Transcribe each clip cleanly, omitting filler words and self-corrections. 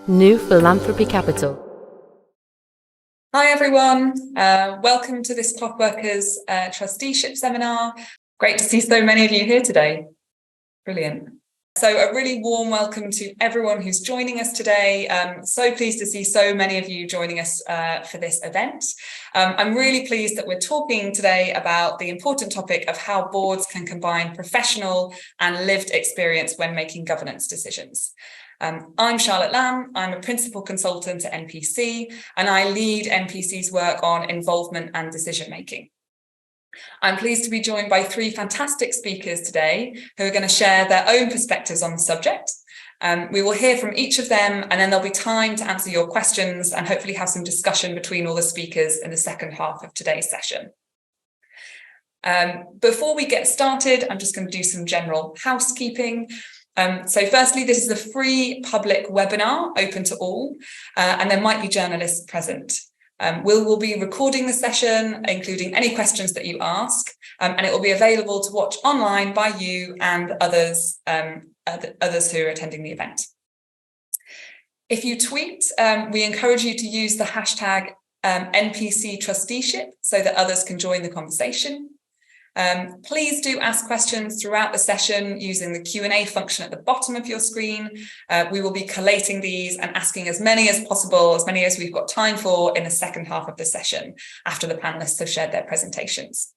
New Philanthropy Capital. Hi everyone, welcome to this Clothworkers trusteeship seminar. Great to see so many of you here today. Brilliant. So a really warm welcome to everyone who's joining us today. So pleased to see so many of you joining us for this event. I'm really pleased that we're talking today about the important topic of how boards can combine professional and lived experience when making governance decisions. I'm Charlotte Lamb. I'm a principal consultant at NPC, and I lead NPC's work on involvement and decision making. I'm pleased to be joined by three fantastic speakers today who are going to share their own perspectives on the subject. We will hear from each of them, and then there'll be time to answer your questions and hopefully have some discussion between all the speakers in the second half of today's session. Before we get started, I'm just going to do some general housekeeping. So firstly, this is a free public webinar open to all, and there might be journalists present. We'll be recording the session, including any questions that you ask, and it will be available to watch online by you and others who are attending the event. If you tweet, we encourage you to use the hashtag NPC trusteeship so that others can join the conversation. Please do ask questions throughout the session using the Q&A function at the bottom of your screen. We will be collating these and asking as many as possible, as many as we've got time for in the second half of the session after the panelists have shared their presentations.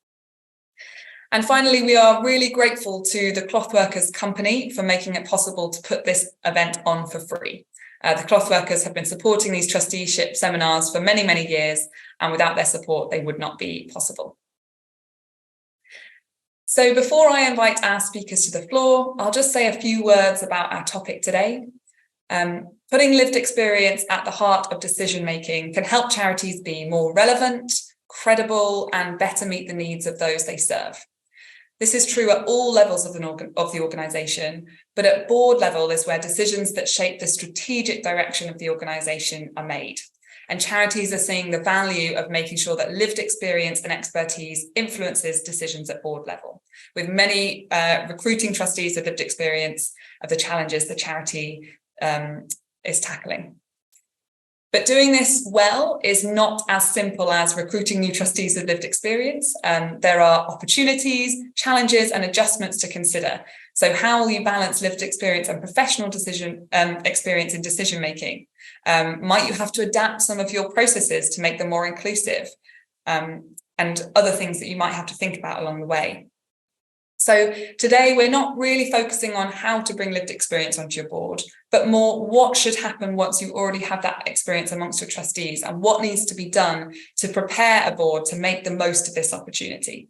And finally, we are really grateful to the Clothworkers company for making it possible to put this event on for free. The Clothworkers have been supporting these trusteeship seminars for many, many years, and without their support, they would not be possible. So before I invite our speakers to the floor, I'll just say a few words about our topic today. Putting lived experience at the heart of decision-making can help charities be more relevant, credible, and better meet the needs of those they serve. This is true at all levels of the organisation, but at board level is where decisions that shape the strategic direction of the organisation are made. And charities are seeing the value of making sure that lived experience and expertise influences decisions at board level, with many recruiting trustees with lived experience of the challenges the charity is tackling. But doing this well is not as simple as recruiting new trustees with lived experience. There are opportunities, challenges, and adjustments to consider. So how will you balance lived experience and professional experience in decision making? Might you have to adapt some of your processes to make them more inclusive, and other things that you might have to think about along the way? So today we're not really focusing on how to bring lived experience onto your board, but more what should happen once you already have that experience amongst your trustees, and what needs to be done to prepare a board to make the most of this opportunity.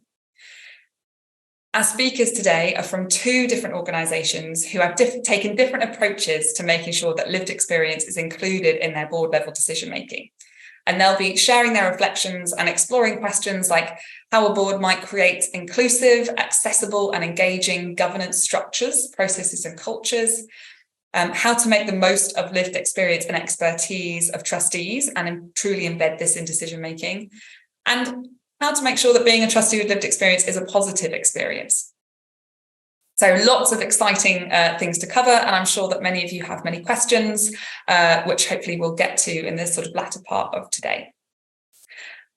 Our speakers today are from two different organisations who have taken different approaches to making sure that lived experience is included in their board level decision making. And they'll be sharing their reflections and exploring questions like how a board might create inclusive, accessible and engaging governance structures, processes and cultures, how to make the most of lived experience and expertise of trustees and truly embed this in decision making, and how to make sure that being a trustee with lived experience is a positive experience. So lots of exciting things to cover, and I'm sure that many of you have many questions, which hopefully we'll get to in this sort of latter part of today.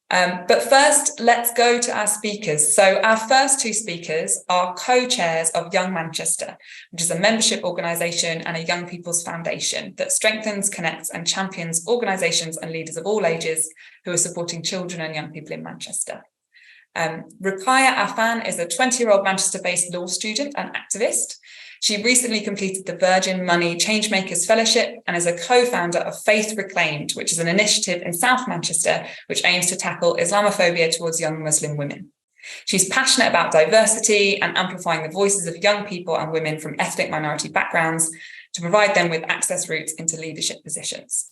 But first, let's go to our speakers. So our first two speakers are co-chairs of Young Manchester, which is a membership organisation and a young people's foundation that strengthens, connects and champions organisations and leaders of all ages who are supporting children and young people in Manchester. Ruqaiya Afan is a 20-year-old Manchester-based law student and activist. She recently completed the Virgin Money Changemakers Fellowship and is a co-founder of Faith Reclaimed, which is an initiative in South Manchester which aims to tackle Islamophobia towards young Muslim women. She's passionate about diversity and amplifying the voices of young people and women from ethnic minority backgrounds to provide them with access routes into leadership positions.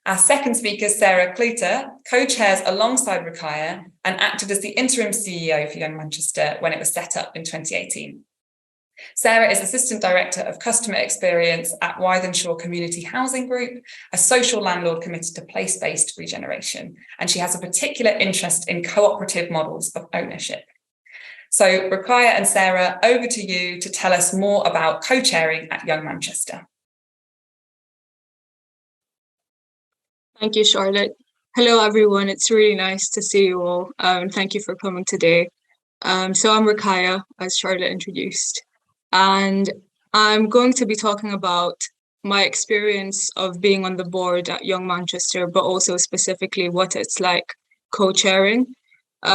Our second speaker, Sarah Cluter, co-chairs alongside Ruqaiya and acted as the interim CEO for Young Manchester when it was set up in 2018. Sarah is Assistant Director of Customer Experience at Wythenshawe Community Housing Group, a social landlord committed to place-based regeneration, and she has a particular interest in cooperative models of ownership. So Ruqaiya and Sarah, over to you to tell us more about co-chairing at Young Manchester. Thank you, Charlotte. Hello, everyone. It's really nice to see you all. Thank you for coming today. So I'm Rakaya, as Charlotte introduced, and I'm going to be talking about my experience of being on the board at Young Manchester, but also specifically what it's like co-chairing.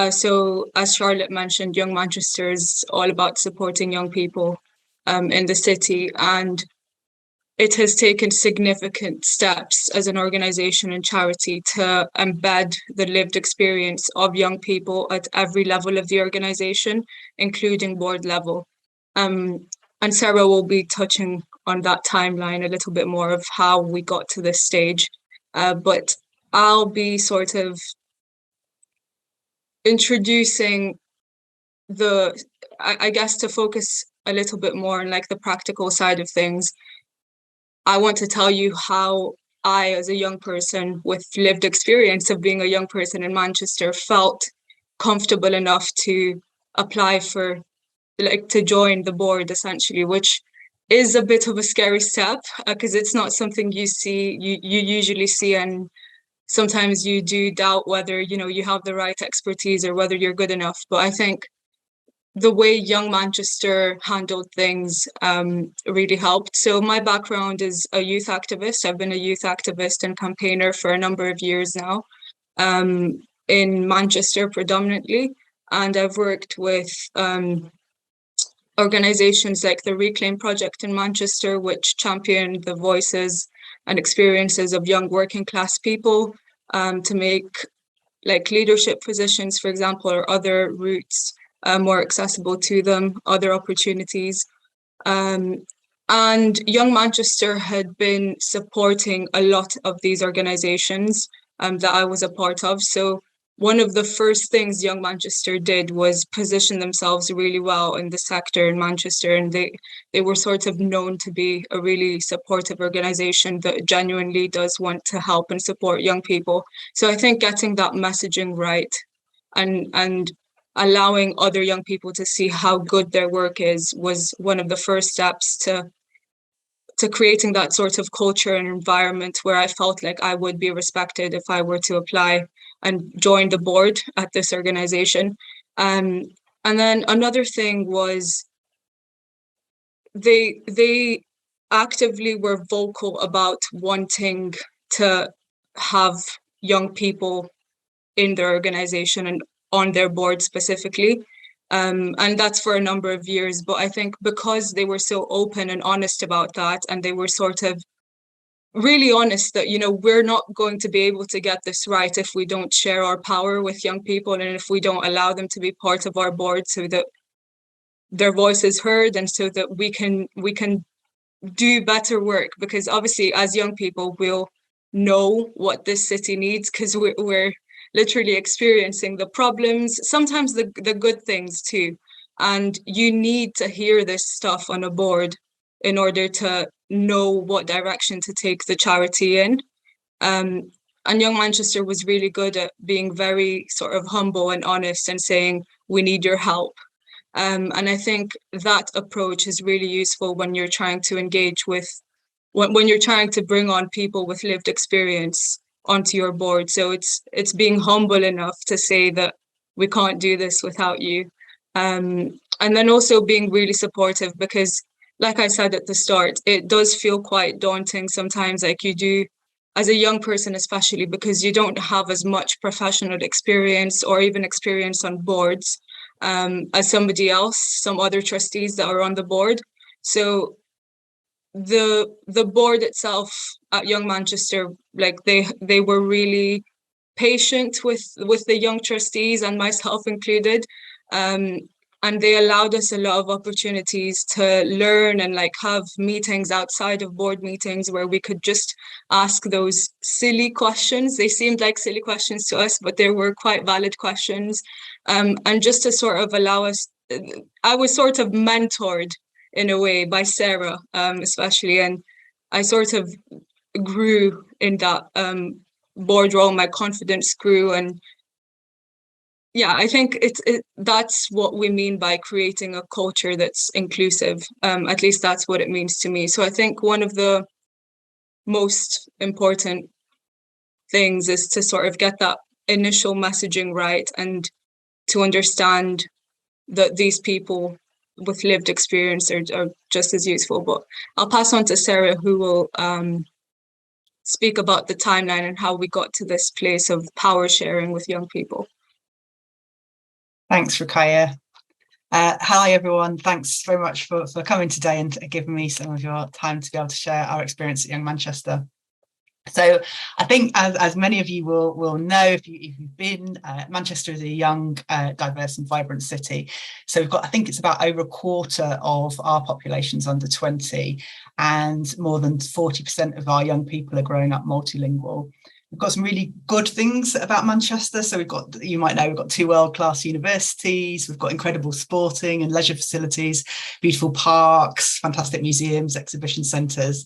So as Charlotte mentioned, Young Manchester is all about supporting young people in the city, and it has taken significant steps as an organization and charity to embed the lived experience of young people at every level of the organization, including board level. Um, and Sarah will be touching on that timeline a little bit more of how we got to this stage. But I'll be sort of introducing I guess to focus a little bit more on like the practical side of things. I want to tell you how I, as a young person with lived experience of being a young person in Manchester, felt comfortable enough to apply for, like, to join the board essentially, which is a bit of a scary step because it's not something you usually see, and sometimes you do doubt whether, you know, you have the right expertise or whether you're good enough. But I think the way Young Manchester handled things really helped. So my background is a youth activist. I've been a youth activist and campaigner for a number of years now, in Manchester predominantly. And I've worked with organizations like the Reclaim Project in Manchester, which champion the voices and experiences of young working class people to make like leadership positions, for example, or other routes more accessible to them, other opportunities. And Young Manchester had been supporting a lot of these organizations that I was a part of. So one of the first things Young Manchester did was position themselves really well in the sector in Manchester, and they were sort of known to be a really supportive organization that genuinely does want to help and support young people. So I think getting that messaging right and allowing other young people to see how good their work is was one of the first steps to creating that sort of culture and environment where I felt like I would be respected if I were to apply and join the board at this organization. And then another thing was they actively were vocal about wanting to have young people in their organization and on their board specifically. And that's for a number of years. But I think because they were so open and honest about that, and they were sort of really honest that, you know, we're not going to be able to get this right if we don't share our power with young people and if we don't allow them to be part of our board so that their voice is heard and so that we can do better work, because obviously as young people we'll know what this city needs because we're literally experiencing the problems, sometimes the good things too, and you need to hear this stuff on a board in order to know what direction to take the charity in. um, and Young Manchester was really good at being very sort of humble and honest and saying we need your help. And I think that approach is really useful when you're trying to engage with, when you're trying to bring on people with lived experience onto your board. So it's being humble enough to say that we can't do this without you. And then also being really supportive because, like I said at the start, it does feel quite daunting sometimes, like you do as a young person, especially because you don't have as much professional experience or even experience on boards as somebody else, some other trustees that are on the board. So the board itself at Young Manchester, like they were really patient with the young trustees and myself included. And they allowed us a lot of opportunities to learn and like have meetings outside of board meetings where we could just ask those silly questions. They seemed like silly questions to us, but they were quite valid questions. And just to sort of allow us, I was sort of mentored in a way by Sarah, especially, and I sort of grew in that board role. My confidence grew, and yeah, I think that's what we mean by creating a culture that's inclusive. At least that's what it means to me. So I think one of the most important things is to sort of get that initial messaging right and to understand that these people with lived experience are just as useful. But I'll pass on to Sarah, who will speak about the timeline and how we got to this place of power sharing with young people. Thanks, Ruqayyah. Hi, everyone. Thanks very much for coming today and giving me some of your time to be able to share our experience at Young Manchester. So I think, as many of you will know, if you've been, Manchester is a young, diverse and vibrant city. So we've got, I think it's about over a quarter of our population's under 20, and more than 40% of our young people are growing up multilingual. We've got some really good things about Manchester. So we've got, you might know, we've got 2 world-class universities, we've got incredible sporting and leisure facilities, beautiful parks, fantastic museums, exhibition centres,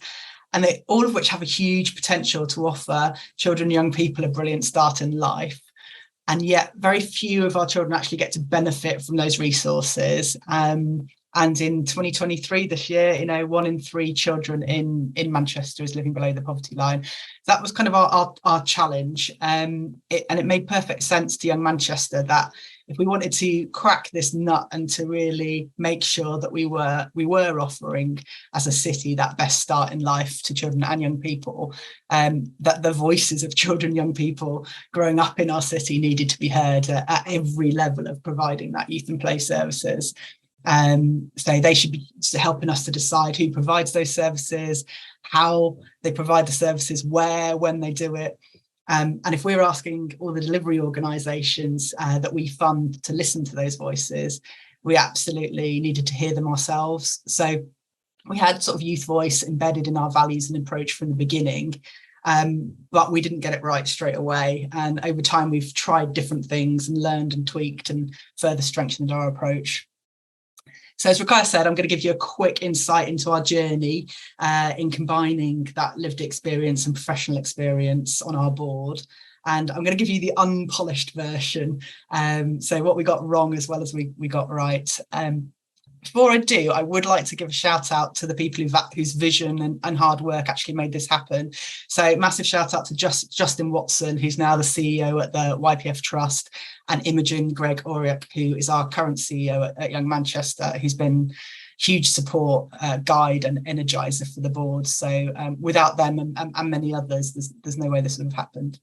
and all of which have a huge potential to offer children and young people a brilliant start in life. And yet very few of our children actually get to benefit from those resources. And in 2023, this year, 1 in 3 children in Manchester is living below the poverty line. That was kind of our challenge. And it made perfect sense to Young Manchester that if we wanted to crack this nut and to really make sure that we were offering as a city that best start in life to children and young people, that the voices of children, young people growing up in our city needed to be heard at every level of providing that youth and play services. So they should be helping us to decide who provides those services, how they provide the services, where, when they do it. And if we're asking all the delivery organisations that we fund to listen to those voices, we absolutely needed to hear them ourselves. So we had sort of youth voice embedded in our values and approach from the beginning, but we didn't get it right straight away. And over time, we've tried different things and learned and tweaked and further strengthened our approach. So as Ruqayyah said, I'm going to give you a quick insight into our journey in combining that lived experience and professional experience on our board. And I'm going to give you the unpolished version. So what we got wrong as well as we got right. Before I do, I would like to give a shout out to the people whose vision and hard work actually made this happen. So massive shout out to Justin Watson, who's now the CEO at the YPF Trust, and Imogen Greg Oriak, who is our current CEO at Young Manchester, who's been huge support, guide and energizer for the board. So without them and many others, there's no way this would have happened.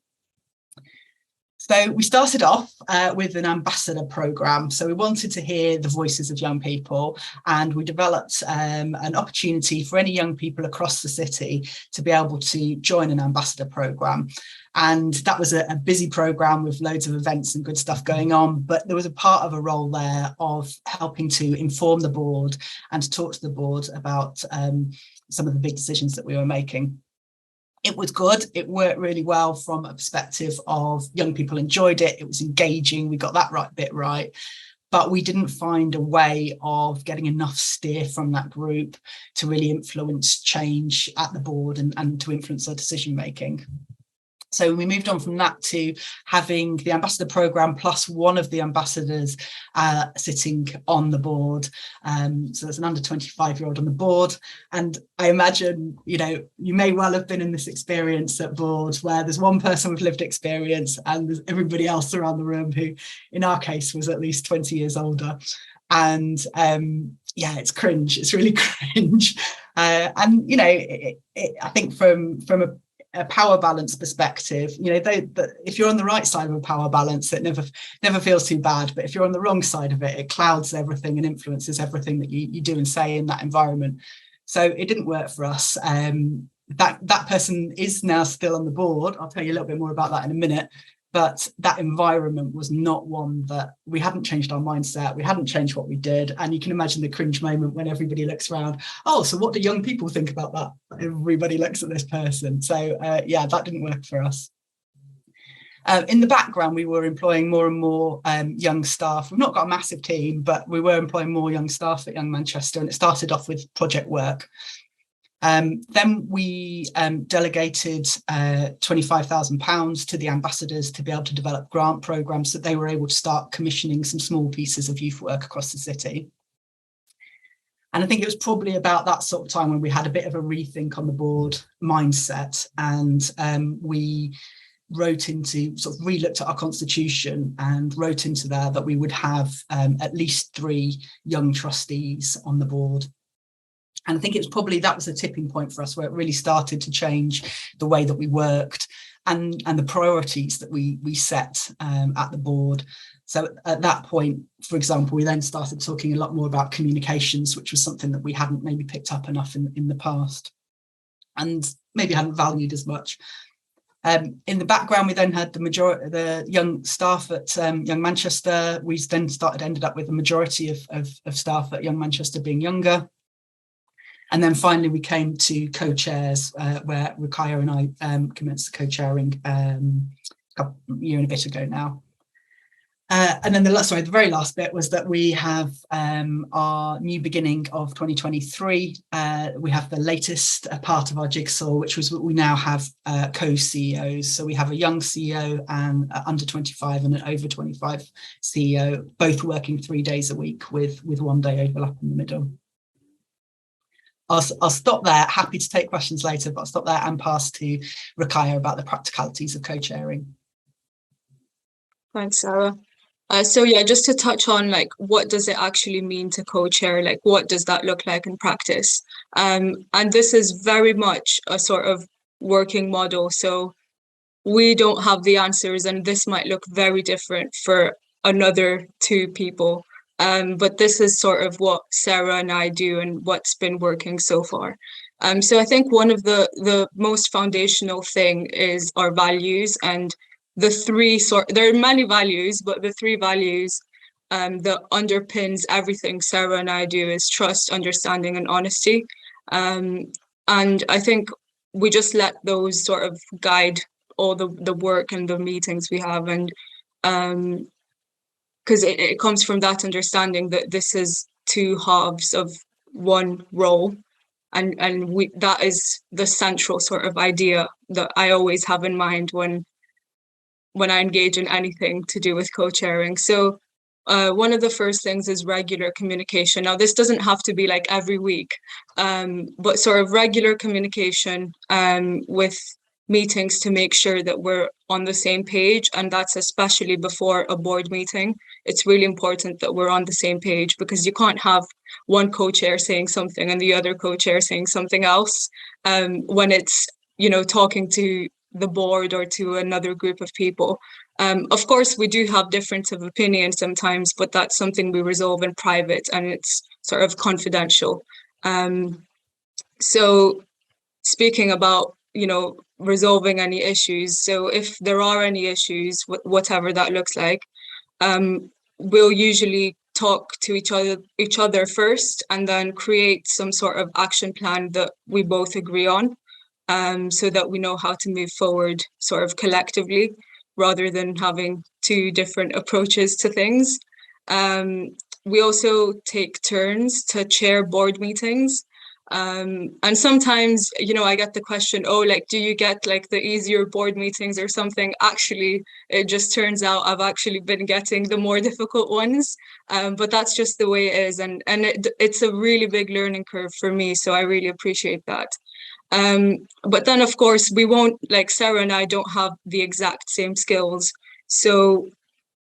So we started off with an ambassador programme. So we wanted to hear the voices of young people, and we developed an opportunity for any young people across the city to be able to join an ambassador programme. And that was a busy programme with loads of events and good stuff going on. But there was a part of a role there of helping to inform the board and to talk to the board about some of the big decisions that we were making. It was good. It worked really well from a perspective of young people enjoyed it. It was engaging. We got that bit right. But we didn't find a way of getting enough steer from that group to really influence change at the board and to influence our decision making. So we moved on from that to having the ambassador programme plus one of the ambassadors sitting on the board. So there's an under 25-year-old on the board. And I imagine, you may well have been in this experience at board where there's one person with lived experience and there's everybody else around the room who, in our case, was at least 20 years older. And it's cringe. It's really cringe. I think from a power balance perspective, if you're on the right side of a power balance, it never feels too bad. But if you're on the wrong side of it, it clouds everything and influences everything that you do and say in that environment. So it didn't work for us. That person is now still on the board. I'll tell you a little bit more about that in a minute. But that environment was not one that we hadn't changed our mindset. We hadn't changed what we did. And you can imagine the cringe moment when everybody looks around. Oh, so what do young people think about that? Everybody looks at this person. So that didn't work for us. In the background, we were employing more and more young staff. We've not got a massive team, but we were employing more young staff at Young Manchester. And it started off with project work. Then we delegated £25,000 to the ambassadors to be able to develop grant programmes so that they were able to start commissioning some small pieces of youth work across the city. And I think it was probably about that sort of time when we had a bit of a rethink on the board mindset, and we wrote into, sort of re-looked at our constitution and wrote into there that we would have at least 3 young trustees on the board. And I think it was probably, that was a tipping point for us, where it really started to change the way that we worked and the priorities that we set at the board. So at that point, for example, we then started talking a lot more about communications, which was something that we hadn't maybe picked up enough in the past and maybe hadn't valued as much. In the background, we then had the young staff at Young Manchester. We then ended up with the majority of staff at Young Manchester being younger. And then finally, we came to co-chairs, where Ruqaiya and I commenced the co-chairing a year and a bit ago now. And then the very last bit was that we have our new beginning of 2023. We have the latest part of our jigsaw, which was we now have co-CEOs. So we have a young CEO and under 25 and an over 25 CEO, both working 3 days a week with 1 day overlap in the middle. I'll stop there. Happy to take questions later, but I'll stop there and pass to Ruqaiya about the practicalities of co-chairing. Thanks, Sarah. So yeah, just to touch on like, what does it actually mean to co-chair? Like, what does that look like in practice? And this is very much a sort of working model. So we don't have the answers, and this might look very different for another 2 people. But this is sort of what Sarah and I do and what's been working so far. So I think one of the most foundational thing is our values, and the 3 there are many values, but the 3 values that underpins everything Sarah and I do is trust, understanding, and honesty. And I think we just let those sort of guide all the work and the meetings we have, and because it comes from that understanding that this is 2 halves of one role, and that is the central sort of idea that I always have in mind when I engage in anything to do with co-chairing. So one of the first things is regular communication. Now, this doesn't have to be like every week, but sort of regular communication with meetings to make sure that we're on the same page, and that's especially before a board meeting. It's really important that we're on the same page, because you can't have one co-chair saying something and the other co-chair saying something else when it's, talking to the board or to another group of people. Of course, we do have difference of opinion sometimes, but that's something we resolve in private, and it's sort of confidential. So speaking about, resolving any issues. So if there are any issues, whatever that looks like, we'll usually talk to each other first, and then create some sort of action plan that we both agree on, so that we know how to move forward sort of collectively, rather than having 2 different approaches to things. We also take turns to chair board meetings. And sometimes, I get the question, do you get like the easier board meetings or something? Actually, it just turns out I've actually been getting the more difficult ones, but that's just the way it is. And it's a really big learning curve for me, so I really appreciate that. But then, of course, we won't, like Sarah and I don't have the exact same skills. So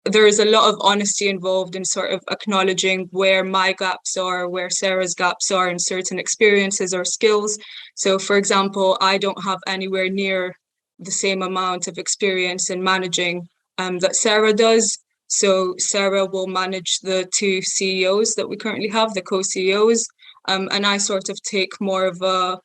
there is a lot of honesty involved in sort of acknowledging where my gaps are, where Sarah's gaps are in certain experiences or skills. So, for example, I don't have anywhere near the same amount of experience in managing that Sarah does. So Sarah will manage the 2 CEOs that we currently have, the co-CEOs, and I sort of take more of a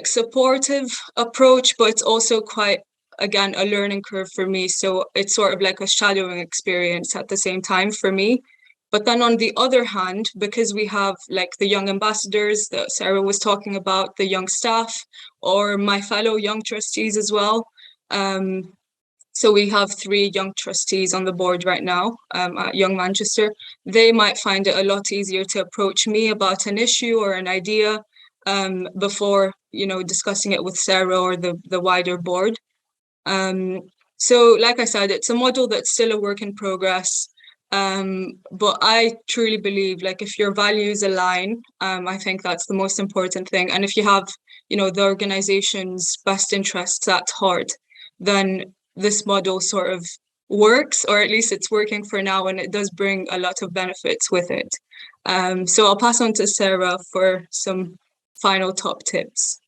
supportive approach, but it's also quite, again, a learning curve for me. So it's sort of like a shadowing experience at the same time for me. But then on the other hand, because we have like the young ambassadors that Sarah was talking about, the young staff, or my fellow young trustees as well. So we have 3 young trustees on the board right now at Young Manchester. They might find it a lot easier to approach me about an issue or an idea before, discussing it with Sarah or the wider board. So like I said, it's a model that's still a work in progress. But I truly believe, like, if your values align, I think that's the most important thing. And if you have, the organization's best interests at heart, then this model sort of works, or at least it's working for now, and it does bring a lot of benefits with it. So I'll pass on to Sarah for some final top tips.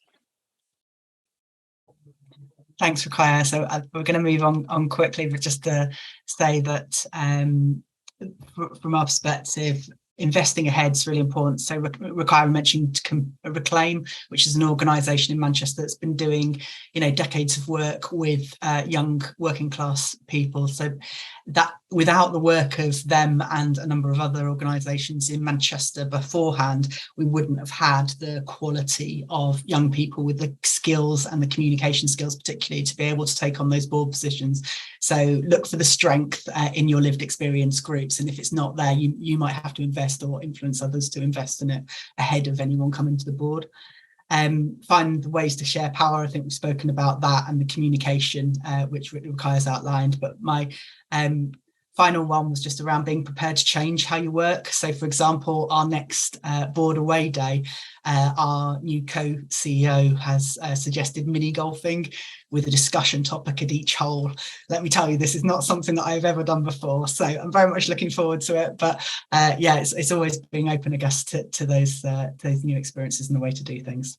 Thanks, Ruqayyah. So we're going to move on quickly, but just to say that from our perspective, investing ahead is really important. So Ruqayyah mentioned Reclaim, which is an organisation in Manchester that's been doing, decades of work with young working class people. So that without the work of them and a number of other organisations in Manchester beforehand, we wouldn't have had the quality of young people with the skills and the communication skills, particularly to be able to take on those board positions. So look for the strength in your lived experience groups. And if it's not there, you might have to invest or influence others to invest in it ahead of anyone coming to the board. Find ways to share power. I think we've spoken about that and the communication, which Ruqayyah's outlined. But my final one was just around being prepared to change how you work. So, for example, our next board away day, our new co-CEO has suggested mini golfing with a discussion topic at each hole. Let me tell you, this is not something that I've ever done before. So I'm very much looking forward to it. But it's always being open, I guess, to those new experiences and the way to do things.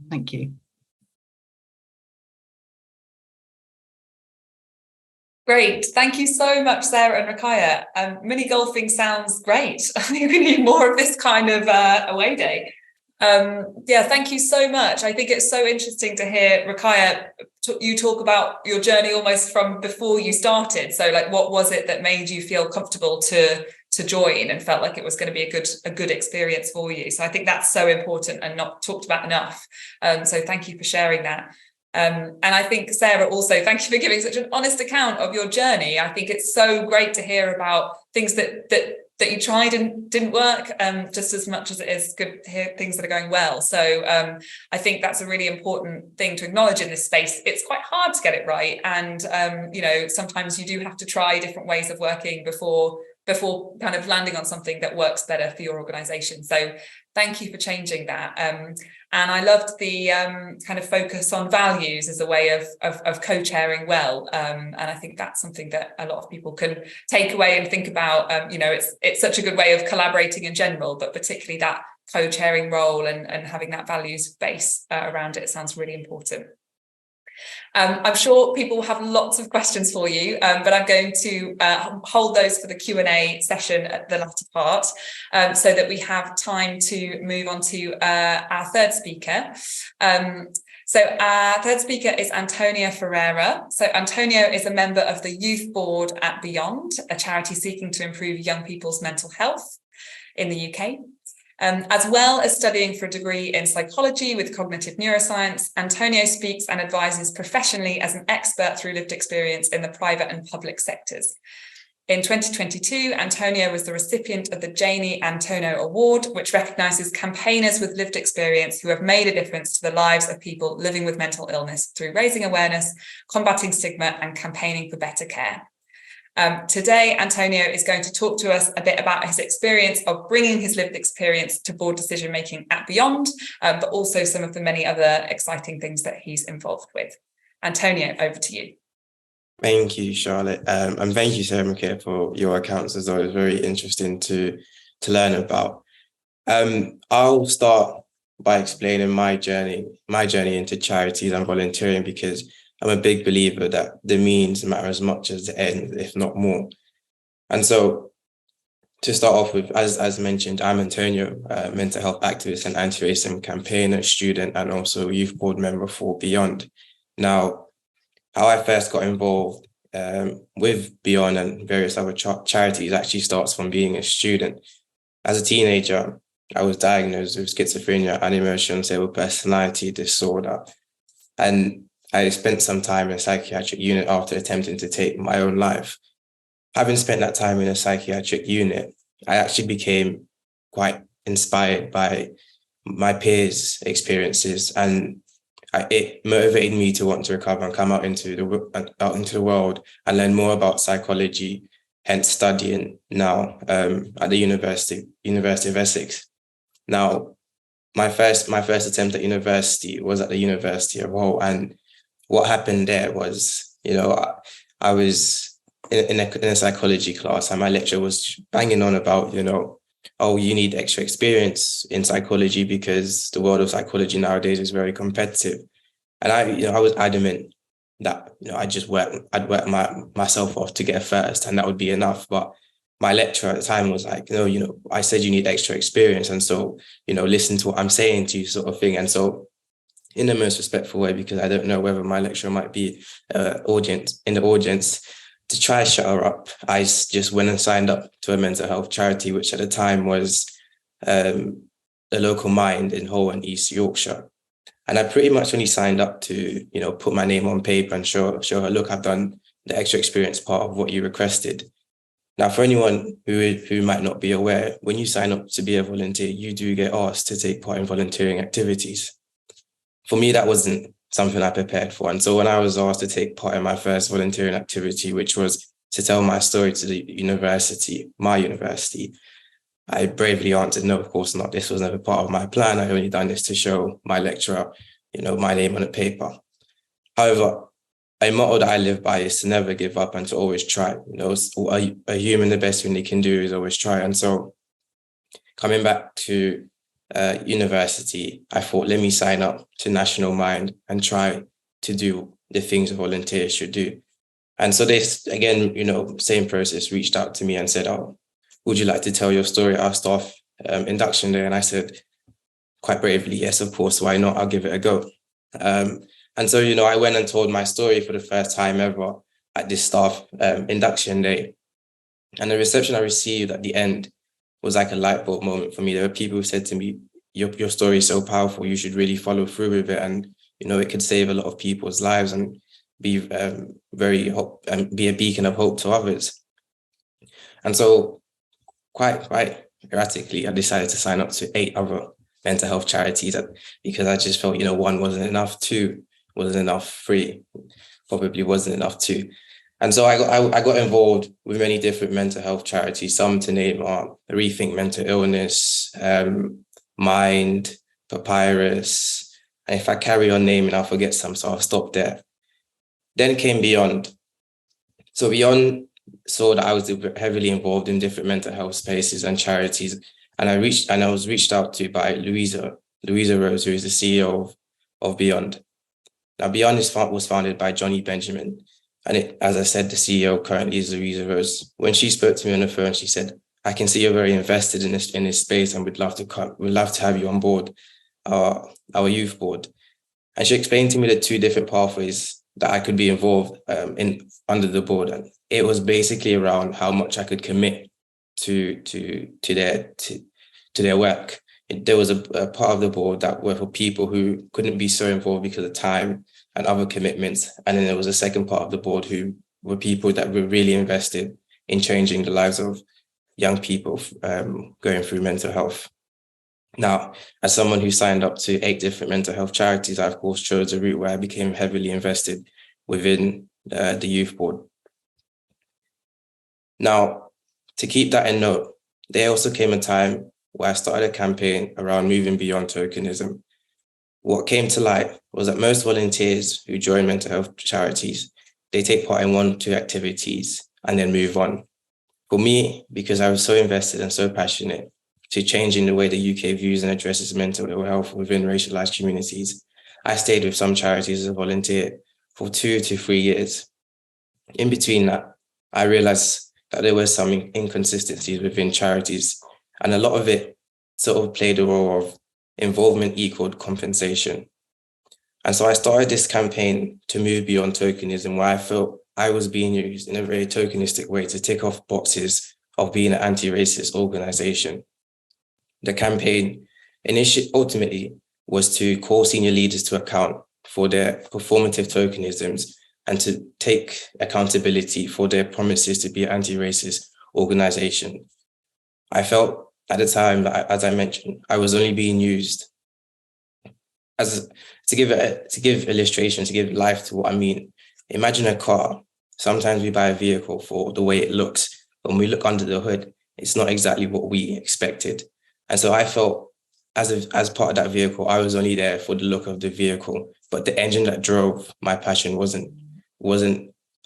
Thank you. Great. Thank you so much, Sarah and Ruqayyah. Mini golfing sounds great. I think we need more of this kind of away day. Thank you so much. I think it's so interesting to hear, Ruqayyah, you talk about your journey almost from before you started. So like, what was it that made you feel comfortable to join and felt like it was going to be a good experience for you? So I think that's so important and not talked about enough. So thank you for sharing that. And I think, Sarah, also, thank you for giving such an honest account of your journey. I think it's so great to hear about things that you tried and didn't work, just as much as it is good to hear things that are going well. So I think that's a really important thing to acknowledge in this space. It's quite hard to get it right. And, sometimes you do have to try different ways of working before kind of landing on something that works better for your organisation. So thank you for changing that. And I loved the kind of focus on values as a way of co-chairing well. And I think that's something that a lot of people can take away and think about. It's such a good way of collaborating in general, but particularly that co-chairing role and having that values base around it sounds really important. I'm sure people will have lots of questions for you, but I'm going to hold those for the Q&A session at the latter part, so that we have time to move on to our third speaker. So our third speaker is Antonio Ferreira. So Antonio is a member of the Youth Board at Beyond, a charity seeking to improve young people's mental health in the UK. As well as studying for a degree in psychology with cognitive neuroscience, Antonio speaks and advises professionally as an expert through lived experience in the private and public sectors. In 2022, Antonio was the recipient of the Janie Antonio Award, which recognises campaigners with lived experience who have made a difference to the lives of people living with mental illness through raising awareness, combating stigma, and campaigning for better care. Today, Antonio is going to talk to us a bit about his experience of bringing his lived experience to board decision-making at Beyond, but also some of the many other exciting things that he's involved with. Antonio, over to you. Thank you, Charlotte. And thank you, Sarah McKay, for your accounts as well. It's very interesting to learn about. I'll start by explaining my journey into charities and volunteering, because I'm a big believer that the means matter as much as the end, if not more. And so to start off with, as mentioned, I'm Antonio, mental health activist and anti-racism campaigner, student, and also youth board member for Beyond. Now, how I first got involved with Beyond and various other charities actually starts from being a student. As a teenager, I was diagnosed with schizophrenia and emotional unstable personality disorder. And I spent some time in a psychiatric unit after attempting to take my own life. Having spent that time in a psychiatric unit, I actually became quite inspired by my peers' experiences, and it motivated me to want to recover and come out into the world and learn more about psychology, hence studying now at the University of Essex. Now, my first attempt at university was at the University of Hull, and what happened there was, I was in a psychology class, and my lecturer was banging on about, oh, you need extra experience in psychology because the world of psychology nowadays is very competitive. And I was adamant that, I'd work myself off to get first, and that would be enough. But my lecturer at the time was like, no, I said you need extra experience. And so, listen to what I'm saying to you, sort of thing. And so, in the most respectful way, because I don't know whether my lecturer might be in the audience, to try to shut her up, I just went and signed up to a mental health charity, which at the time was a local mind in Hull and East Yorkshire. And I pretty much only signed up to, put my name on paper and show her, look, I've done the extra experience part of what you requested. Now, for anyone who might not be aware, when you sign up to be a volunteer, you do get asked to take part in volunteering activities. For me, that wasn't something I prepared for. And so when I was asked to take part in my first volunteering activity, which was to tell my story to the university, my university, I bravely answered, no, of course not. This was never part of my plan. I only done this to show my lecturer, my name on a paper. However, a motto that I live by is to never give up and to always try. A human, the best thing they can do is always try. And so coming back to university, I thought, let me sign up to National Mind and try to do the things a volunteer should do. And so they, again, same process, reached out to me and said, oh, would you like to tell your story at our staff induction day? And I said, quite bravely, yes, of course, why not? I'll give it a go. And so, I went and told my story for the first time ever at this staff induction day. And the reception I received at the end was like a light bulb moment for me. There were people who said to me, your story is so powerful, you should really follow through with it. And, it could save a lot of people's lives and be be a beacon of hope to others. And so quite erratically, I decided to sign up to 8 other mental health charities because I just felt, 1 wasn't enough, 2 wasn't enough, 3 probably wasn't enough, 2. And so I got involved with many different mental health charities. Some to name are Rethink Mental Illness, Mind, Papyrus. And if I carry on naming, I'll forget some, so I'll stop there. Then came Beyond. So Beyond saw that I was heavily involved in different mental health spaces and charities. And I was reached out to by Louisa Rose, who is the CEO of Beyond. Now, Beyond was founded by Johnny Benjamin. And as I said, the CEO currently is Louisa Rose. When she spoke to me on the phone, she said, I can see you're very invested in this space and we'd love to have you on board our youth board. And she explained to me the 2 different pathways that I could be involved in under the board. And it was basically around how much I could commit to their work. There was a part of the board that were for people who couldn't be so involved because of time and other commitments. And then there was a second part of the board who were people that were really invested in changing the lives of young people going through mental health. Now, as someone who signed up to 8 different mental health charities, I, of course, chose a route where I became heavily invested within the youth board. Now, to keep that in note, there also came a time where I started a campaign around moving beyond tokenism. What came to light was that most volunteers who join mental health charities, they take part in 1 or 2 activities and then move on. For me, because I was so invested and so passionate to changing the way the UK views and addresses mental ill health within racialized communities, I stayed with some charities as a volunteer for 2 to 3 years. In between that, I realized that there were some inconsistencies within charities, and a lot of it sort of played a role of involvement equaled compensation. And so I started this campaign to move beyond tokenism, where I felt I was being used in a very tokenistic way to tick off boxes of being an anti-racist organization. The campaign ultimately was to call senior leaders to account for their performative tokenisms and to take accountability for their promises to be an anti-racist organization. I felt at the time, as I mentioned, I was only being used to give illustration, to give life to what I mean. Imagine a car. Sometimes we buy a vehicle for the way it looks. When we look under the hood, it's not exactly what we expected. And so I felt as part of that vehicle, I was only there for the look of the vehicle, but the engine that drove my passion wasn't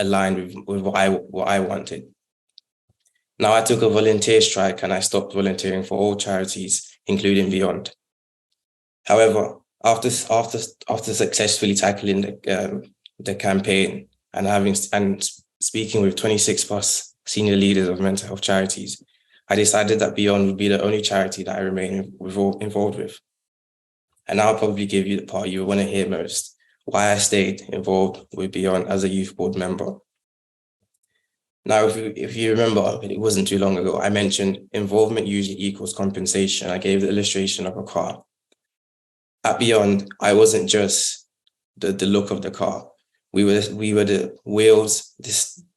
aligned with what I wanted. Now I took a volunteer strike and I stopped volunteering for all charities, including Beyond. However, after successfully tackling the campaign and speaking with 26 plus senior leaders of mental health charities, I decided that Beyond would be the only charity that I remain involved with. And I'll probably give you the part you want to hear most, why I stayed involved with Beyond as a youth board member. Now, if you remember, it wasn't too long ago, I mentioned involvement usually equals compensation. I gave the illustration of a car. At Beyond, I wasn't just the look of the car. We were the wheels, the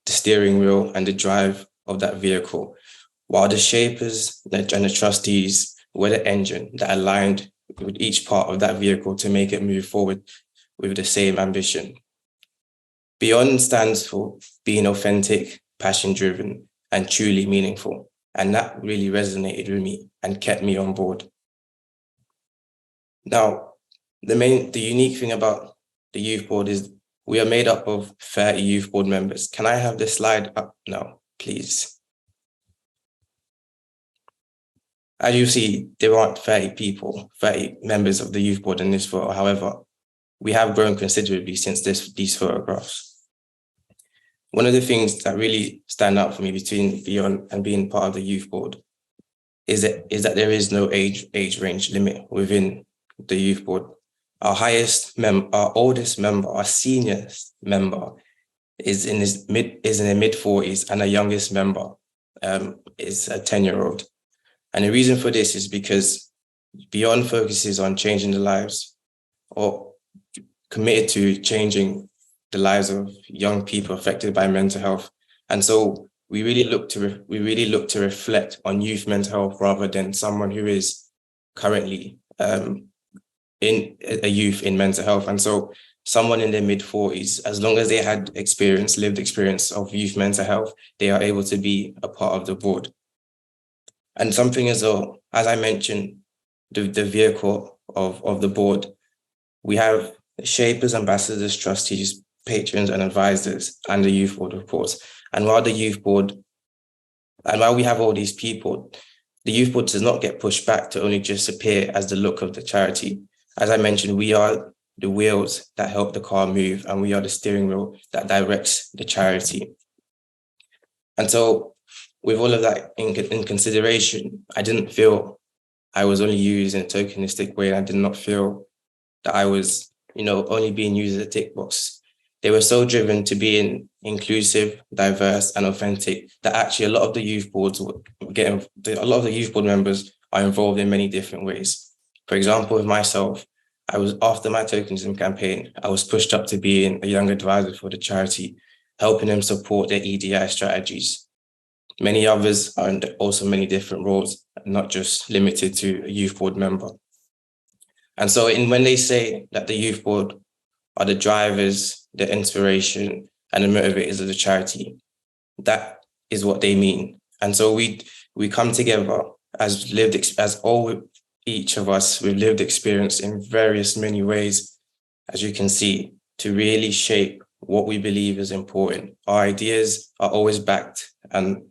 steering wheel, and the drive of that vehicle, while the shapers and the trustees were the engine that aligned with each part of that vehicle to make it move forward with the same ambition. Beyond stands for being authentic, passion-driven, and truly meaningful. And that really resonated with me and kept me on board. Now, the unique thing about the youth board is we are made up of 30 youth board members. Can I have this slide up now, please? As you see, there aren't 30 members of the youth board in this photo. However, we have grown considerably since these photographs. One of the things that really stand out for me between Beyond and being part of the youth board is that there is no age range limit within the youth board. Our oldest member, our seniorest member is in his mid-40s, and our youngest member is a 10-year-old. And the reason for this is because Beyond focuses on changing the lives, or committed to changing the lives of young people affected by mental health. And so we really look to reflect on youth mental health rather than someone who is currently in a youth in mental health. And so someone in their mid-40s, as long as they had lived experience of youth mental health, they are able to be a part of the board. And something as well, as I mentioned, the vehicle of the board, we have shapers, ambassadors, trustees, patrons, and advisors, and the youth board, of course. And while we have all these people, the youth board does not get pushed back to only just appear as the look of the charity. As I mentioned, we are the wheels that help the car move, and we are the steering wheel that directs the charity. And so with all of that in consideration, I didn't feel I was only used in a tokenistic way. And I did not feel that I was, only being used as a tick box. They were so driven to being inclusive, diverse, and authentic that actually a lot of the youth board members are involved in many different ways. For example, with myself, after my tokenism campaign, I was pushed up to being a young advisor for the charity, helping them support their EDI strategies. Many others are in also many different roles, not just limited to a youth board member. And so when they say that the youth board are the drivers, the inspiration, and the motivators of the charity, that is what they mean. And so we come together each of us with lived experience in many ways, as you can see, to really shape what we believe is important. Our ideas are always backed, and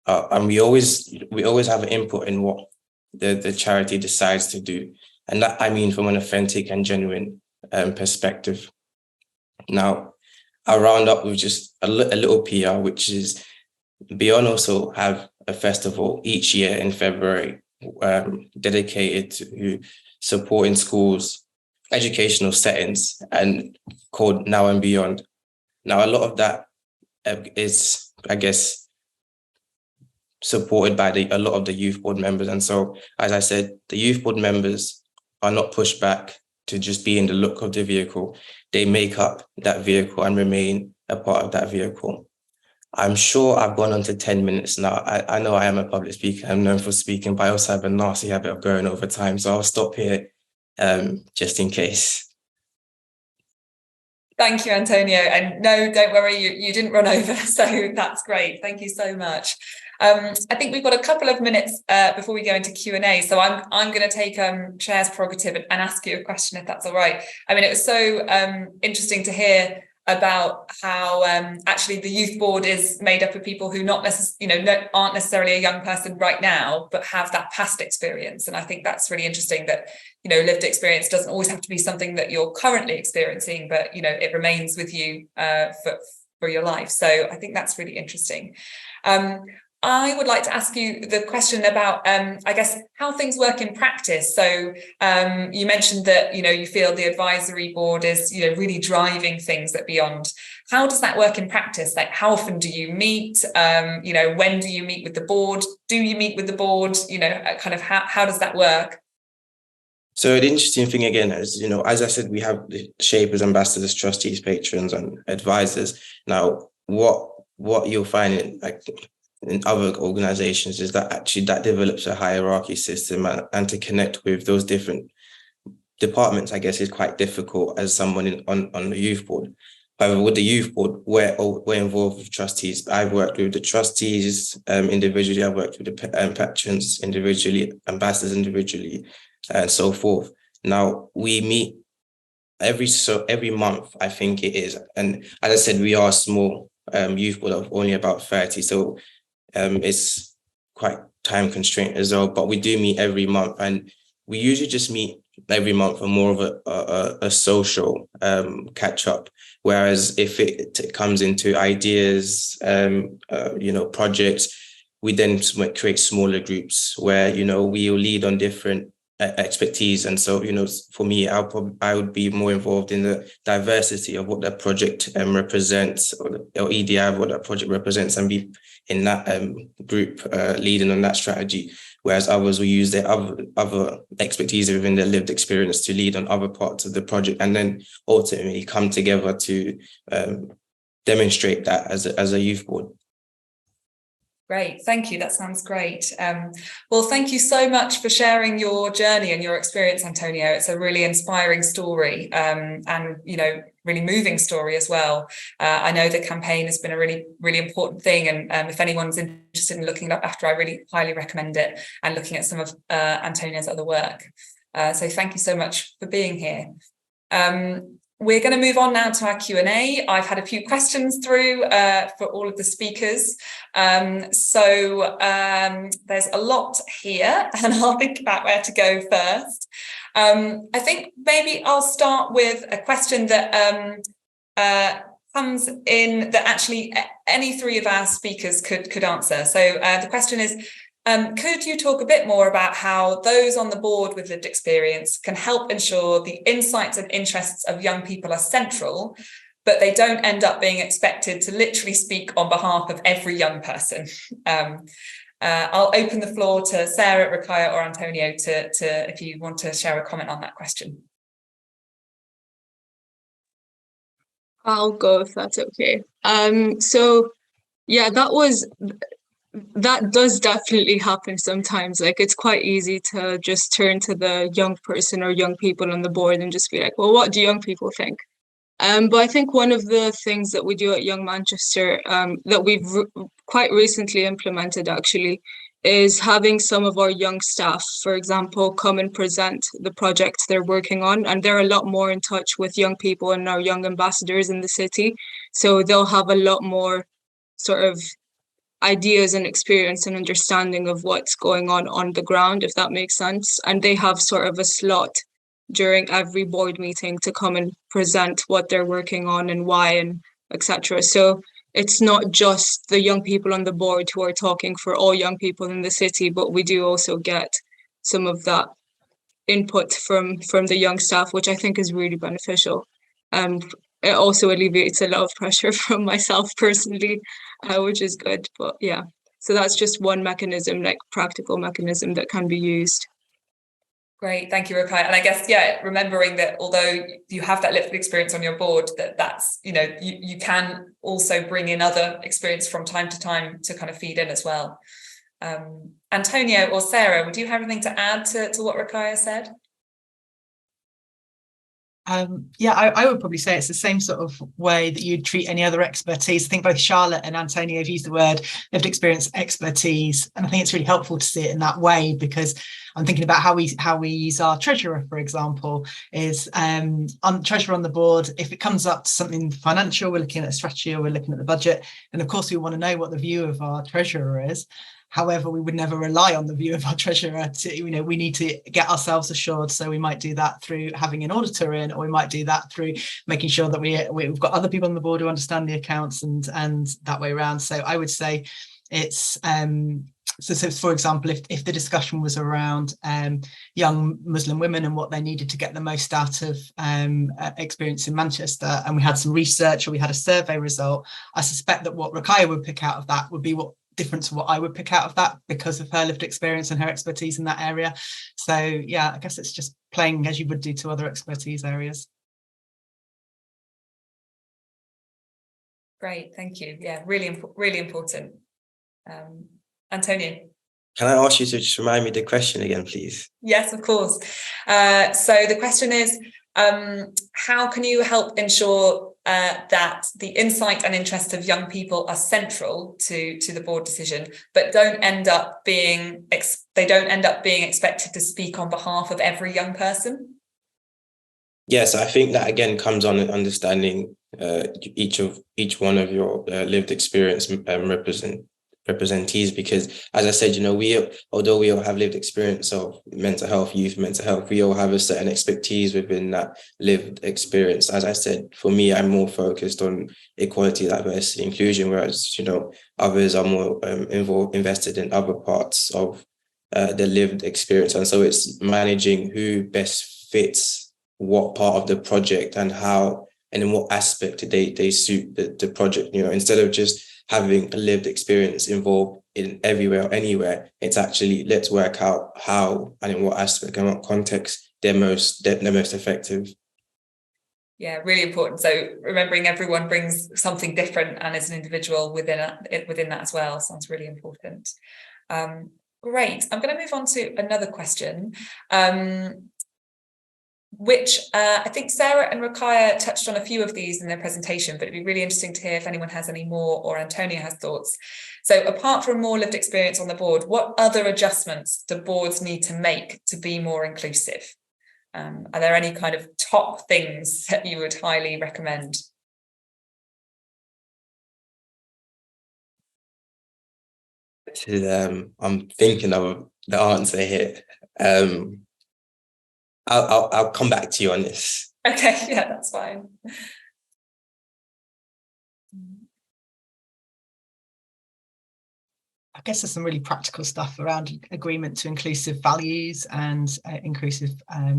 we always have an input in what the charity decides to do. And that, I mean, from an authentic and genuine perspective. Now, I'll round up with just a little PR, which is Beyond also have a festival each year in February dedicated to supporting schools, educational settings, and called Now and Beyond. Now, a lot of that is, I guess, supported by a lot of the youth board members. And so, as I said, the youth board members are not pushed back to just be in the look of the vehicle. They make up that vehicle and remain a part of that vehicle. I'm sure I've gone on to 10 minutes now. I know I am a public speaker. I'm known for speaking, but I also have a nasty habit of going over time. So I'll stop here just in case. Thank you, Antonio. And no, don't worry, you didn't run over. So that's great. Thank you so much. I think we've got a couple of minutes before we go into Q&A. So I'm going to take Chair's prerogative and ask you a question, if that's all right. I mean, it was so interesting to hear about how actually the youth board is made up of people who aren't necessarily a young person right now, but have that past experience. And I think that's really interesting that, lived experience doesn't always have to be something that you're currently experiencing, but, it remains with you for your life. So I think that's really interesting. I would like to ask you the question about, I guess, how things work in practice. So you mentioned that, you feel the advisory board is, really driving things that beyond. How does that work in practice? Like, how often do you meet? When do you meet with the board? Do you meet with the board? Kind of how does that work? So the interesting thing again is, as I said, we have the shapers, ambassadors, trustees, patrons, and advisors. Now, what you'll find in other organizations is that actually that develops a hierarchy system, and to connect with those different departments, I guess, is quite difficult as someone on the youth board. However, with the youth board, we're involved with trustees. I've worked with the trustees individually. I've worked with the patrons individually, ambassadors individually, and so forth. Now we meet every month, I think it is. And as I said, we are a small youth board of only about 30. So it's quite time constraint as well, but we do meet every month, and we usually just meet every month for more of a social catch up. Whereas if it comes into ideas, projects, we then create smaller groups where, we will lead on different expertise. And so, for me, I would be more involved in the diversity of what that project represents, or EDI of what that project represents, and be in that group leading on that strategy. Whereas others will use their other expertise within their lived experience to lead on other parts of the project, and then ultimately come together to demonstrate that as a youth board. Great, thank you. That sounds great. Well, thank you so much for sharing your journey and your experience, Antonio. It's a really inspiring story, and really moving story as well. I know the campaign has been a really, really important thing, and if anyone's interested in looking it up after, I really highly recommend it, and looking at some of Antonio's other work. So thank you so much for being here. We're going to move on now to our Q&A. I've had a few questions through for all of the speakers. So there's a lot here, and I'll think about where to go first. I think maybe I'll start with a question that comes in that actually any three of our speakers could answer. So the question is, could you talk a bit more about how those on the board with lived experience can help ensure the insights and interests of young people are central, but they don't end up being expected to literally speak on behalf of every young person? I'll open the floor to Sarah, Rakaya, or Antonio to if you want to share a comment on that question. I'll go if that's okay. So yeah, that does definitely happen sometimes. Like, it's quite easy to just turn to the young person or young people on the board and just be like, well, what do young people think? But I think one of the things that we do at Young Manchester that we've quite recently implemented actually is having some of our young staff, for example, come and present the projects they're working on. And they're a lot more in touch with young people and our young ambassadors in the city. So they'll have a lot more sort of ideas and experience and understanding of what's going on the ground, if that makes sense. And they have sort of a slot during every board meeting to come and present what they're working on and why, and etc. So it's not just the young people on the board who are talking for all young people in the city, but we do also get some of that input from the young staff, which I think is really beneficial. It also alleviates a lot of pressure from myself personally, which is good. But yeah, so that's just one mechanism, like practical mechanism that can be used. Great, thank you, Rakaya. And I guess, yeah, remembering that although you have that lived experience on your board, that's, you can also bring in other experience from time to time to kind of feed in as well. Antonio or Sarah, would you have anything to add to what Rakaya said? Yeah, I would probably say it's the same sort of way that you'd treat any other expertise. I think both Charlotte and Antonia have used the word lived experience expertise, and I think it's really helpful to see it in that way, because I'm thinking about how we use our treasurer, for example, is on treasurer on the board. If it comes up to something financial, we're looking at a strategy or we're looking at the budget, and of course we want to know what the view of our treasurer is. However, we would never rely on the view of our treasurer to, we need to get ourselves assured. So we might do that through having an auditor in, or we might do that through making sure that we've got other people on the board who understand the accounts, and that way around. So I would say it's so for example, if the discussion was around young Muslim women and what they needed to get the most out of experience in Manchester, and we had some research or we had a survey result, I suspect that what Rakaya would pick out of that would be different to what I would pick out of that, because of her lived experience and her expertise in that area. So yeah, I guess it's just playing as you would do to other expertise areas. Great, thank you. Yeah, really important. Antonia. Can I ask you to just remind me the question again, please? Yes, of course. So the question is, how can you help ensure that the insight and interest of young people are central to the board decision, but don't end up being expected to speak on behalf of every young person? Yes, I think that again comes on understanding each one of your lived experience representees, because as I said, although we all have lived experience of mental health, youth mental health, we all have a certain expertise within that lived experience. As I said, for me, I'm more focused on equality, diversity, inclusion, whereas others are more invested in other parts of the lived experience. And so it's managing who best fits what part of the project and how and in what aspect they suit the project. Instead of just having a lived experience involved in everywhere or anywhere, it's actually let's work out how and in what aspect and what context they're most effective. Yeah, really important. So remembering everyone brings something different and is an individual within that as well sounds really important. Great. I'm going to move on to another question, which I think Sarah and Rakaya touched on a few of these in their presentation, but it'd be really interesting to hear if anyone has any more, or Antonia has thoughts. So apart from more lived experience on the board, what other adjustments do boards need to make to be more inclusive? Are there any kind of top things that you would highly recommend? I'm thinking of the answer here. I'll come back to you on this. Okay, yeah, that's fine. I guess there's some really practical stuff around agreement to inclusive values and inclusive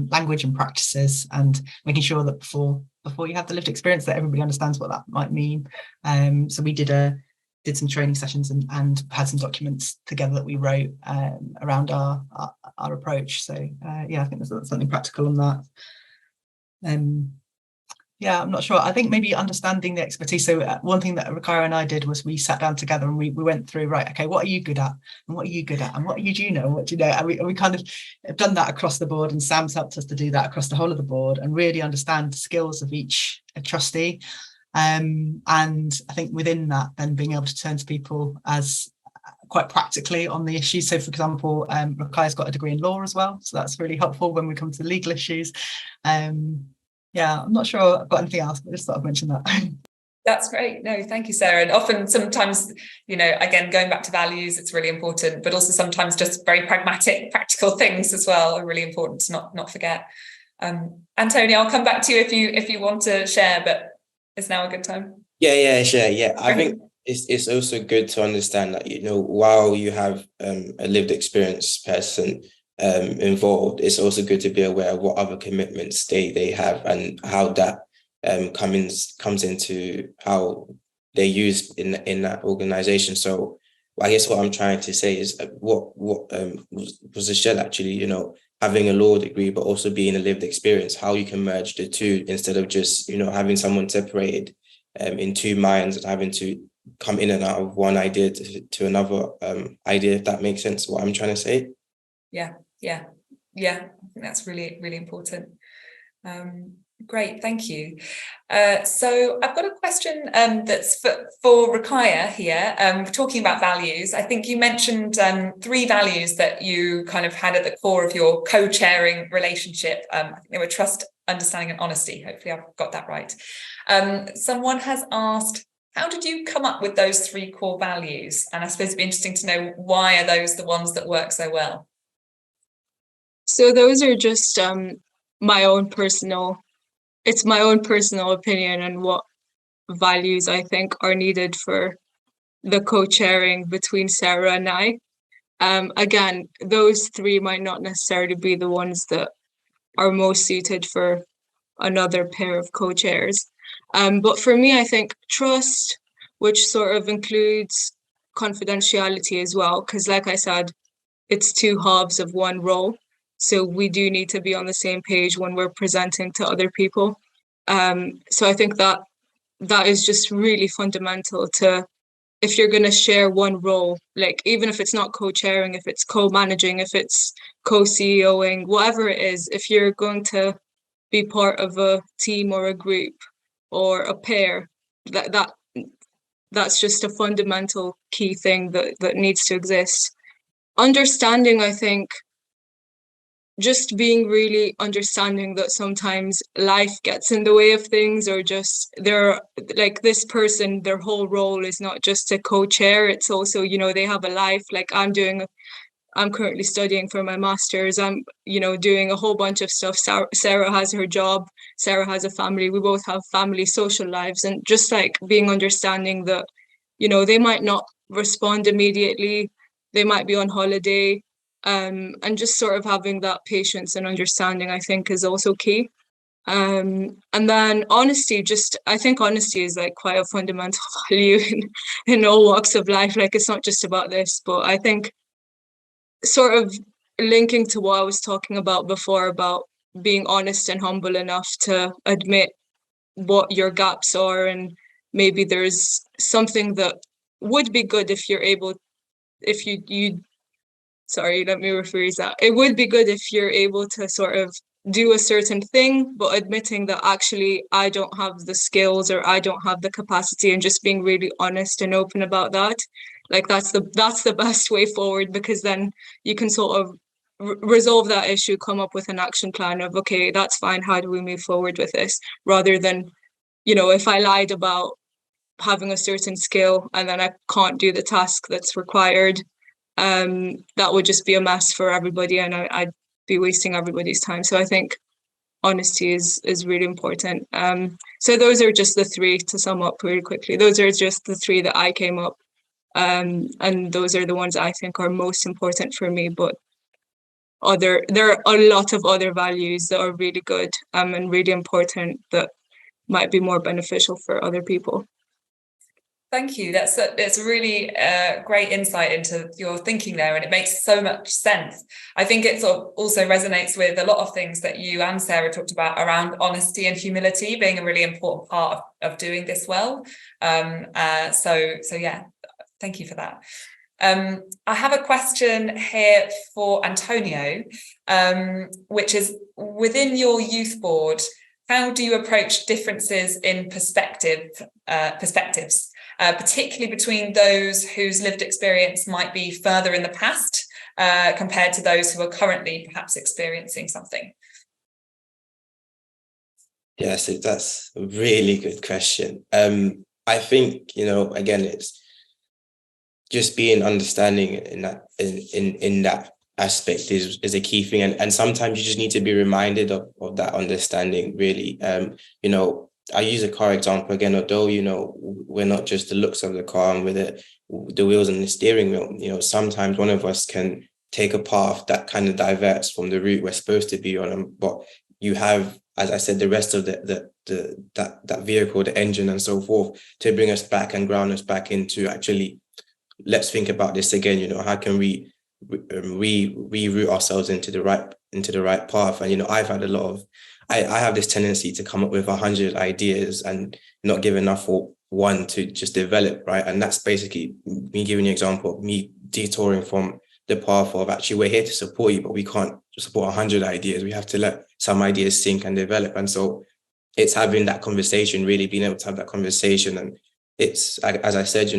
language and practices, and making sure that before you have the lived experience that everybody understands what that might mean. So we did some training sessions and had some documents together that we wrote around our approach. So yeah, I think there's something practical on that. Yeah, I'm not sure. I think maybe understanding the expertise. So one thing that Rakaya and I did was we sat down together and we went through, right, okay, what are you good at? And what are you good at? And what do you know? What do you know? And we kind of have done that across the board, and Sam's helped us to do that across the whole of the board and really understand the skills of each trustee. And I think within that, then being able to turn to people as quite practically on the issues. So for example, Rakaya's got a degree in law as well. So that's really helpful when we come to legal issues. Yeah, I'm not sure I've got anything else, but I just thought I'd mention that. That's great. No, thank you, Sarah. And sometimes, again, going back to values, it's really important, but also sometimes just very pragmatic, practical things as well are really important to not forget. Antonia, I'll come back to you if you want to share, but is now a good time? Yeah, sure. Yeah, I think it's also good to understand that, while you have a lived experience person involved, it's also good to be aware of what other commitments they have and how that comes into how they're used in that organization. So I guess what I'm trying to say is what was shared actually, having a law degree but also being a lived experience, how you can merge the two instead of just having someone separated in two minds and having to come in and out of one idea to another idea, if that makes sense what I'm trying to say. Yeah, I think that's really, really important. Great, thank you. So I've got a question that's for Rakaya here, talking about values. I think you mentioned 3 values that you kind of had at the core of your co-chairing relationship. I think they were trust, understanding, and honesty. Hopefully I've got that right. Someone has asked, how did you come up with those 3 core values? And I suppose it'd be interesting to know, why are those the ones that work so well? So those are just my own personal opinion and what values I think are needed for the co-chairing between Sarah and I. Again, those 3 might not necessarily be the ones that are most suited for another pair of co-chairs. But for me, I think trust, which sort of includes confidentiality as well, because like I said, it's 2 halves of one role. So we do need to be on the same page when we're presenting to other people. So I think that is just really fundamental to, if you're going to share one role, like even if it's not co-chairing, if it's co-managing, if it's co-CEOing, whatever it is, if you're going to be part of a team or a group or a pair, that's just a fundamental key thing that needs to exist. Understanding, I think, just being really understanding that sometimes life gets in the way of things, or just they're like, this person, their whole role is not just to co-chair, it's also, you know, they have a life. Like I'm currently studying for my master's. I'm, you know, doing a whole bunch of stuff. Sarah has her job. Sarah has a family. We both have family, social lives, and just like being understanding that, you know, they might not respond immediately. They might be on holiday. And just sort of having that patience and understanding, I think, is also key. And then honesty, I think honesty is like quite a fundamental value in all walks of life. Like it's not just about this, but I think sort of linking to what I was talking about before, about being honest and humble enough to admit what your gaps are, and maybe there's something that would be good if you're able, if you sorry, let me rephrase that. It would be good if you're able to sort of do a certain thing, but admitting that actually I don't have the skills or I don't have the capacity, and just being really honest and open about that. Like that's the best way forward, because then you can sort of resolve that issue, come up with an action plan of, okay, that's fine, how do we move forward with this? Rather than, you know, if I lied about having a certain skill and then I can't do the task that's required, that would just be a mess for everybody, and I'd be wasting everybody's time. So I think honesty is really important. So those are just the 3, to sum up really quickly. Those are just the 3 that I came up, and those are the ones I think are most important for me. But there are a lot of other values that are really good and really important that might be more beneficial for other people. Thank you. It's a really great insight into your thinking there, and it makes so much sense. I think it sort of also resonates with a lot of things that you and Sarah talked about around honesty and humility being a really important part of doing this well. So yeah, thank you for that. I have a question here for Antonio, which is, within your youth board, how do you approach differences in perspectives? Particularly between those whose lived experience might be further in the past compared to those who are currently perhaps experiencing something? Yes, that's a really good question. I think, you know, again, it's just being understanding in that aspect is a key thing. And sometimes you just need to be reminded of that understanding, really. You know, I use a car example again, although, you know, we're not just the looks of the car and with the wheels and the steering wheel. You know, sometimes one of us can take a path that kind of diverts from the route we're supposed to be on. But you have, as I said, the rest of that vehicle, the engine and so forth, to bring us back and ground us back into, actually, let's think about this again. You know, how can we reroute ourselves into the right path? And, you know, I've had a lot of, I have this tendency to come up with 100 ideas and not give enough for one to just develop, right? And that's basically me giving you an example of me detouring from the path of, actually, we're here to support you, but we can't support 100 ideas. We have to let some ideas sink and develop. And so it's having that conversation, really being able to have that conversation. And it's, as I said,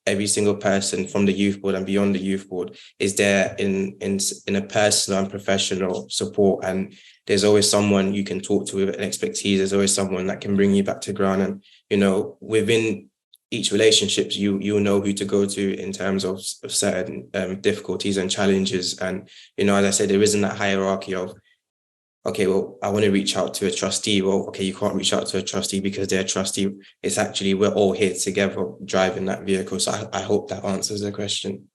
every single person from the youth board and beyond the youth board is there in a personal and professional support. And there's always someone you can talk to with an expertise. There's always someone that can bring you back to ground. And, within each relationship, you'll know who to go to in terms of certain difficulties and challenges. And, as I said, there isn't that hierarchy of, okay, well, I want to reach out to a trustee. Well, okay, you can't reach out to a trustee because they're a trustee. It's actually, we're all here together driving that vehicle. So I hope that answers the question.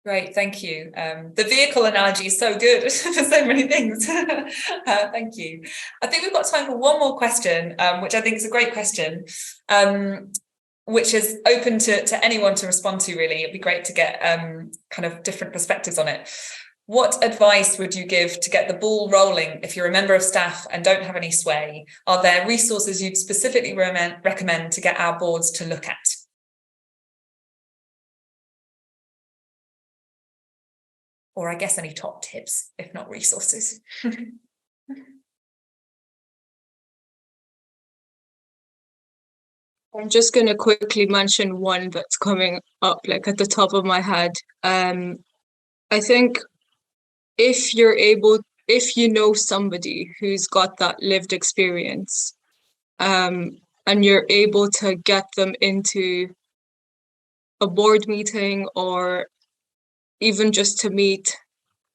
Great, thank you. The vehicle analogy is so good for so many things. Thank you. I think we've got time for one more question, which I think is a great question, which is open to anyone to respond to, really. It'd be great to get kind of different perspectives on it. What advice would you give to get the ball rolling if you're a member of staff and don't have any sway? Are there resources you'd specifically recommend to get our boards to look at? Or I guess any top tips, if not resources. I'm just going to quickly mention one that's coming up like at the top of my head. I think if you know somebody who's got that lived experience, and you're able to get them into a board meeting or even just to meet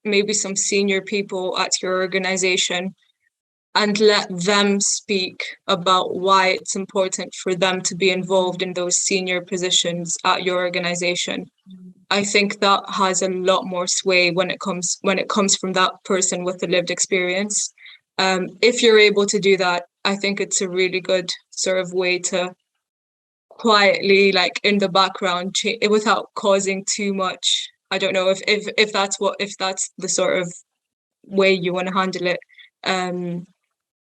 maybe some senior people at your organization and let them speak about why it's important for them to be involved in those senior positions at your organization. I think that has a lot more sway when it comes from that person with the lived experience. If you're able to do that, I think it's a really good sort of way to quietly, like in the background, without causing too much. I don't know if that's the sort of way you want to handle it.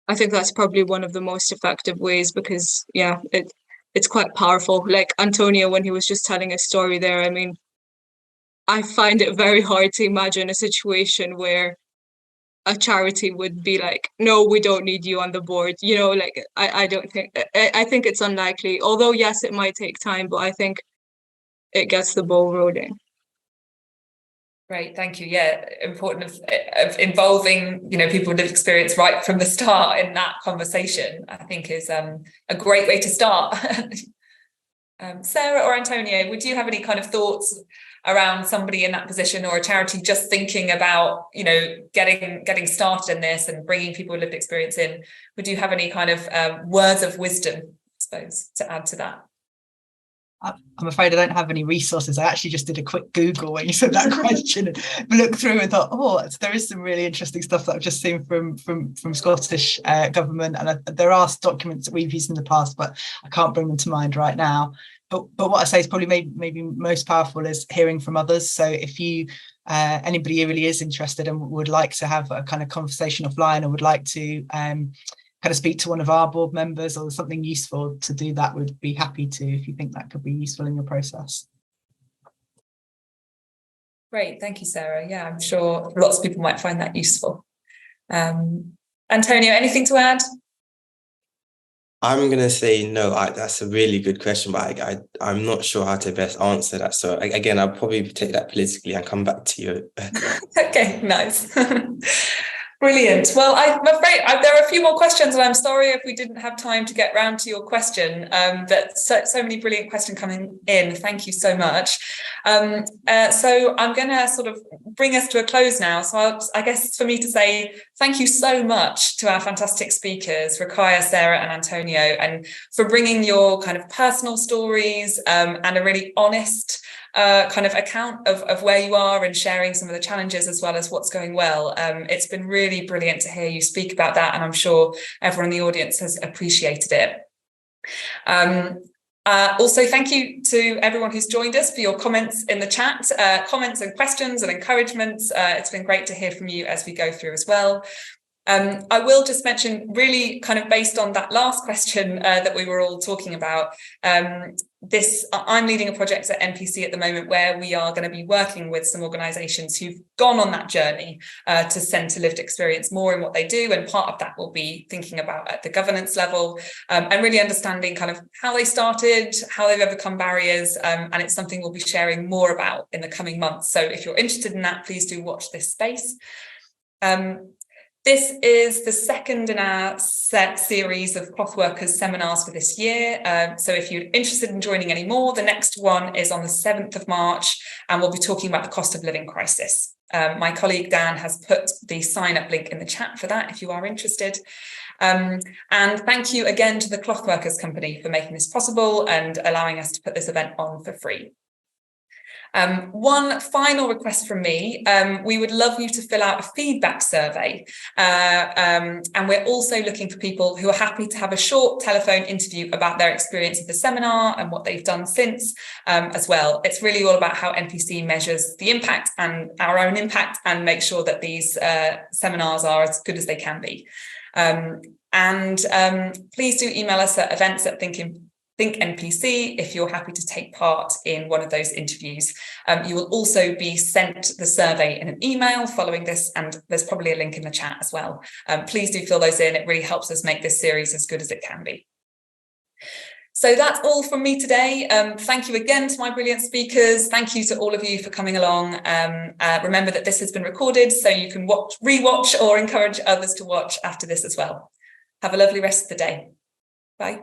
I think that's probably one of the most effective ways because it's quite powerful. Like Antonio, when he was just telling his story there, I mean, I find it very hard to imagine a situation where a charity would be like, no, we don't need you on the board. I think it's unlikely. Although, yes, it might take time, but I think it gets the ball rolling. Great, thank you. Yeah, important of involving, people with lived experience right from the start in that conversation, I think is a great way to start. Sarah or Antonio, would you have any kind of thoughts around somebody in that position or a charity just thinking about, getting started in this and bringing people with lived experience in? Would you have any kind of words of wisdom, I suppose, to add to that? I'm afraid I don't have any resources. I actually just did a quick Google when you said that question and looked through and thought, there is some really interesting stuff that I've just seen from Scottish government, and there are documents that we've used in the past, but I can't bring them to mind right now. But what I say is probably maybe most powerful is hearing from others. So if you anybody really is interested and would like to have a kind of conversation offline or would like to kind of speak to one of our board members or something useful to do that, would be happy to if you think that could be useful in your process. Great, thank you, Sarah. Yeah, I'm sure lots of people might find that useful. Antonio, anything to add? I'm going to say no. That's a really good question, but I'm not sure how to best answer that. So again, I'll probably take that politically and come back to you. Okay, nice. Brilliant. Well, I'm afraid there are a few more questions, and I'm sorry if we didn't have time to get round to your question. But so many brilliant questions coming in. Thank you so much. So I'm going to sort of bring us to a close now. So I guess it's for me to say thank you so much to our fantastic speakers, Rakaya, Sarah, and Antonio, and for bringing your kind of personal stories and a really honest kind of account of where you are and sharing some of the challenges as well as what's going well. It's been really brilliant to hear you speak about that, and I'm sure everyone in the audience has appreciated it. Also, thank you to everyone who's joined us for your comments in the chat, comments and questions and encouragements. It's been great to hear from you as we go through as well. I will just mention, really kind of based on that last question that we were all talking about, I'm leading a project at NPC at the moment where we are going to be working with some organisations who've gone on that journey to centre lived experience more in what they do, and part of that will be thinking about at the governance level and really understanding kind of how they started, how they've overcome barriers, and it's something we'll be sharing more about in the coming months. So if you're interested in that, please do watch this space. This is the second in our set series of Clothworkers seminars for this year. So if you're interested in joining any more, the next one is on the 7th of March, and we'll be talking about the cost of living crisis. My colleague Dan has put the sign-up link in the chat for that if you are interested. And thank you again to the Clothworkers company for making this possible and allowing us to put this event on for free. One final request from me, we would love you to fill out a feedback survey, and we're also looking for people who are happy to have a short telephone interview about their experience of the seminar and what they've done since as well. It's really all about how NPC measures the impact and our own impact and make sure that these seminars are as good as they can be. Please do email us at events@thinkNPC if you're happy to take part in one of those interviews. You will also be sent the survey in an email following this, and there's probably a link in the chat as well. Please do fill those in. It really helps us make this series as good as it can be. So that's all from me today. Thank you again to my brilliant speakers. Thank you to all of you for coming along. Remember that this has been recorded, so you can rewatch or encourage others to watch after this as well. Have a lovely rest of the day. Bye.